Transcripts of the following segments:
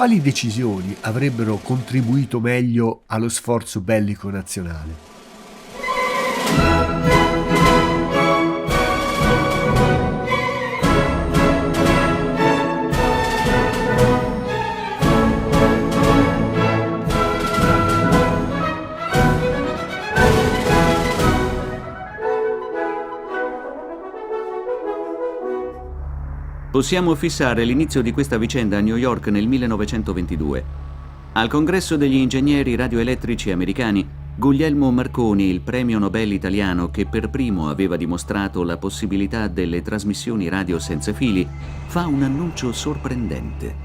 Quali decisioni avrebbero contribuito meglio allo sforzo bellico nazionale? Possiamo fissare l'inizio di questa vicenda a New York nel 1922. Al congresso degli ingegneri radioelettrici americani, Guglielmo Marconi, il premio Nobel italiano che per primo aveva dimostrato la possibilità delle trasmissioni radio senza fili, fa un annuncio sorprendente.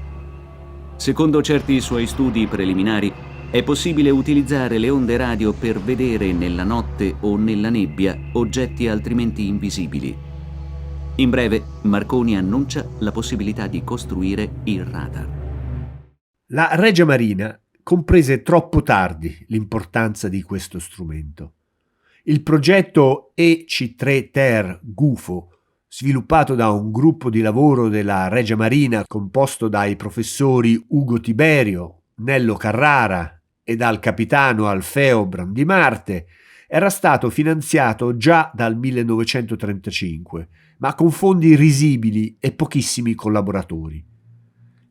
Secondo certi suoi studi preliminari, è possibile utilizzare le onde radio per vedere nella notte o nella nebbia oggetti altrimenti invisibili. In breve, Marconi annuncia la possibilità di costruire il radar. La Regia Marina comprese troppo tardi l'importanza di questo strumento. Il progetto EC3-TER Gufo, sviluppato da un gruppo di lavoro della Regia Marina composto dai professori Ugo Tiberio, Nello Carrara e dal capitano Alfeo Brandimarte, era stato finanziato già dal 1935, ma con fondi risibili e pochissimi collaboratori.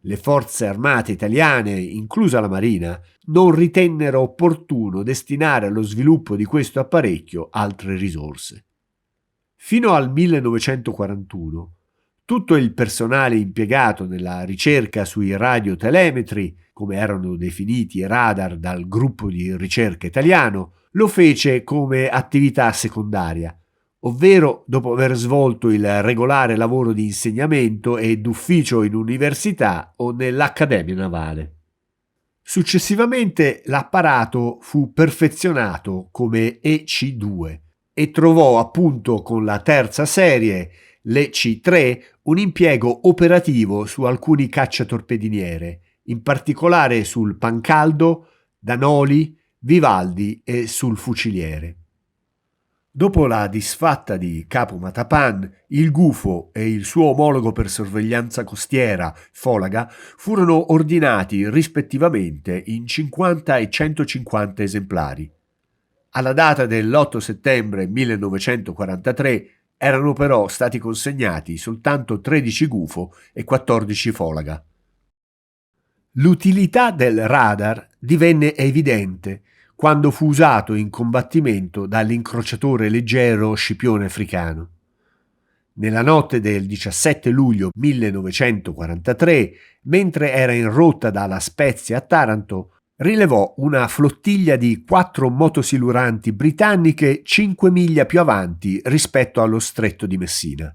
Le forze armate italiane, inclusa la Marina, non ritennero opportuno destinare allo sviluppo di questo apparecchio altre risorse. Fino al 1941, tutto il personale impiegato nella ricerca sui radiotelemetri, come erano definiti i radar dal gruppo di ricerca italiano, lo fece come attività secondaria, ovvero dopo aver svolto il regolare lavoro di insegnamento e d'ufficio in università o nell'Accademia Navale. Successivamente l'apparato fu perfezionato come EC2 e trovò appunto con la terza serie, l'EC3, un impiego operativo su alcuni cacciatorpediniere, in particolare sul Pancaldo, Danoli, Vivaldi e sul fuciliere. Dopo la disfatta di Capo Matapan, il Gufo e il suo omologo per sorveglianza costiera, Folaga, furono ordinati rispettivamente in 50 e 150 esemplari. Alla data dell'8 settembre 1943 erano però stati consegnati soltanto 13 Gufo e 14 Folaga. L'utilità del radar divenne evidente quando fu usato in combattimento dall'incrociatore leggero Scipione Africano. Nella notte del 17 luglio 1943, mentre era in rotta da La Spezia a Taranto, rilevò una flottiglia di 4 motosiluranti britanniche 5 miglia più avanti rispetto allo stretto di Messina.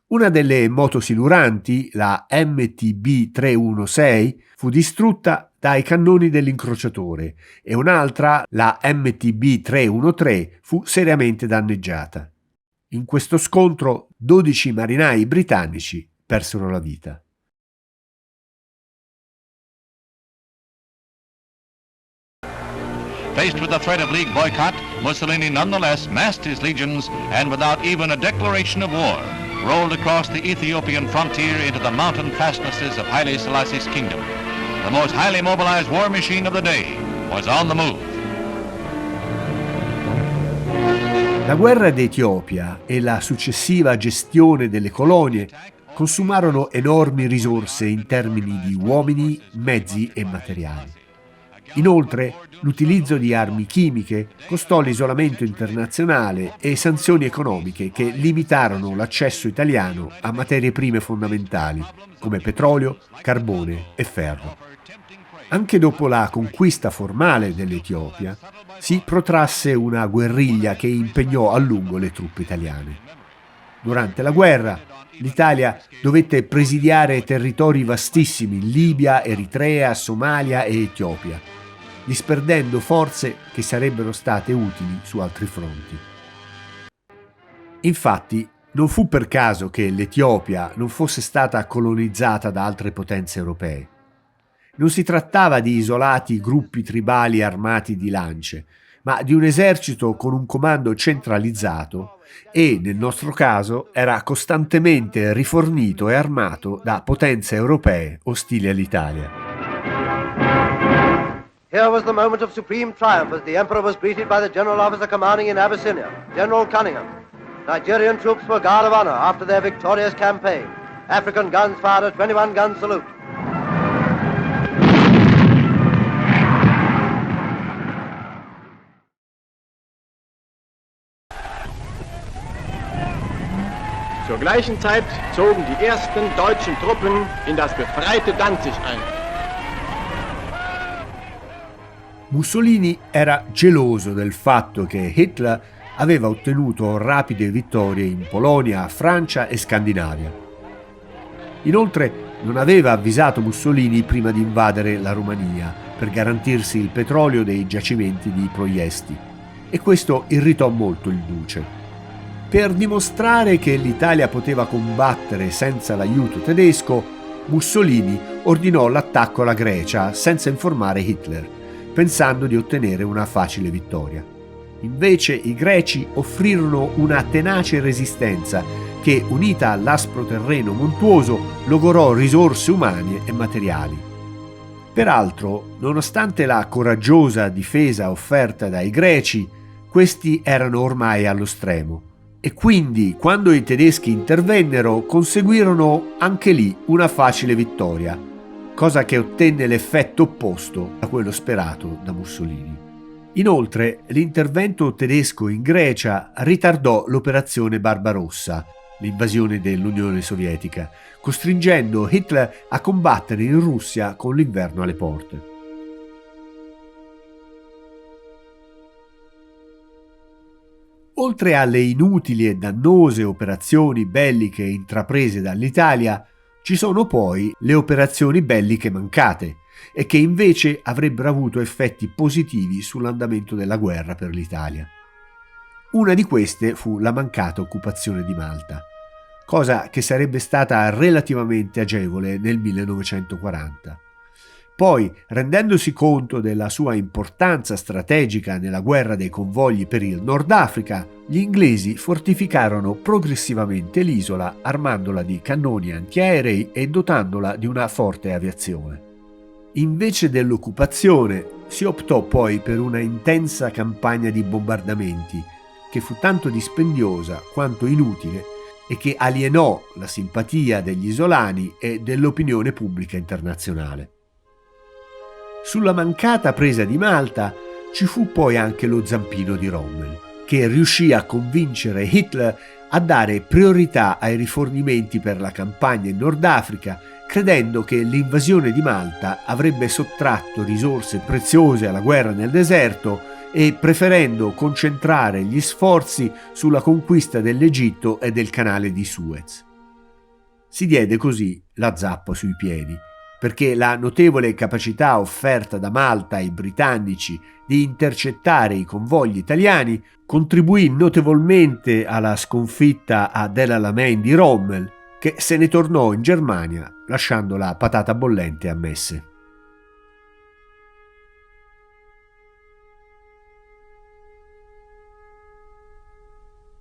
Una delle motosiluranti, la MTB-316, fu distrutta dai cannoni dell'incrociatore e un'altra, la MTB-313, fu seriamente danneggiata. In questo scontro 12 marinai britannici persero la vita. Faced with the threat of League boycott, Mussolini nonetheless massed his legions and without even a declaration of war, rolled across the Ethiopian frontier into the mountain fastnesses of Haile Selassie's kingdom. The most highly mobilized war machine of the day was on the move. La guerra d'Etiopia e la successiva gestione delle colonie consumarono enormi risorse in termini di uomini, mezzi e materiali. Inoltre, l'utilizzo di armi chimiche costò l'isolamento internazionale e sanzioni economiche che limitarono l'accesso italiano a materie prime fondamentali come petrolio, carbone e ferro. Anche dopo la conquista formale dell'Etiopia, si protrasse una guerriglia che impegnò a lungo le truppe italiane. Durante la guerra, l'Italia dovette presidiare territori vastissimi in Libia, Eritrea, Somalia e Etiopia, disperdendo forze che sarebbero state utili su altri fronti. Infatti, non fu per caso che l'Etiopia non fosse stata colonizzata da altre potenze europee. Non si trattava di isolati gruppi tribali armati di lance, ma di un esercito con un comando centralizzato e, nel nostro caso, era costantemente rifornito e armato da potenze europee ostili all'Italia. Here was the moment of supreme triumph as the Emperor was greeted by the general officer commanding in Abyssinia, General Cunningham. Nigerian troops were guard of honor after their victorious campaign. African guns fired a 21-gun salute. Zur gleichen Zeit zogen die ersten deutschen Truppen in das befreite Danzig ein. Mussolini era geloso del fatto che Hitler aveva ottenuto rapide vittorie in Polonia, Francia e Scandinavia. Inoltre non aveva avvisato Mussolini prima di invadere la Romania per garantirsi il petrolio dei giacimenti di Ploiesti, e questo irritò molto il duce. Per dimostrare che l'Italia poteva combattere senza l'aiuto tedesco, Mussolini ordinò l'attacco alla Grecia senza informare Hitler, pensando di ottenere una facile vittoria. Invece i greci offrirono una tenace resistenza che, unita all'aspro terreno montuoso, logorò risorse umane e materiali. Peraltro, nonostante la coraggiosa difesa offerta dai greci, questi erano ormai allo stremo, e quindi, quando i tedeschi intervennero, conseguirono anche lì una facile vittoria, cosa che ottenne l'effetto opposto a quello sperato da Mussolini. Inoltre, l'intervento tedesco in Grecia ritardò l'operazione Barbarossa, l'invasione dell'Unione Sovietica, costringendo Hitler a combattere in Russia con l'inverno alle porte. Oltre alle inutili e dannose operazioni belliche intraprese dall'Italia, ci sono poi le operazioni belliche mancate e che invece avrebbero avuto effetti positivi sull'andamento della guerra per l'Italia. Una di queste fu la mancata occupazione di Malta, cosa che sarebbe stata relativamente agevole nel 1940. Poi, rendendosi conto della sua importanza strategica nella guerra dei convogli per il Nord Africa, gli inglesi fortificarono progressivamente l'isola armandola di cannoni antiaerei e dotandola di una forte aviazione. Invece dell'occupazione, si optò poi per una intensa campagna di bombardamenti, che fu tanto dispendiosa quanto inutile e che alienò la simpatia degli isolani e dell'opinione pubblica internazionale. Sulla mancata presa di Malta ci fu poi anche lo zampino di Rommel, che riuscì a convincere Hitler a dare priorità ai rifornimenti per la campagna in Nord Africa, credendo che l'invasione di Malta avrebbe sottratto risorse preziose alla guerra nel deserto e preferendo concentrare gli sforzi sulla conquista dell'Egitto e del canale di Suez. Si diede così la zappa sui piedi, perché la notevole capacità offerta da Malta ai britannici di intercettare i convogli italiani contribuì notevolmente alla sconfitta ad El Alamein di Rommel, che se ne tornò in Germania lasciando la patata bollente a Messe.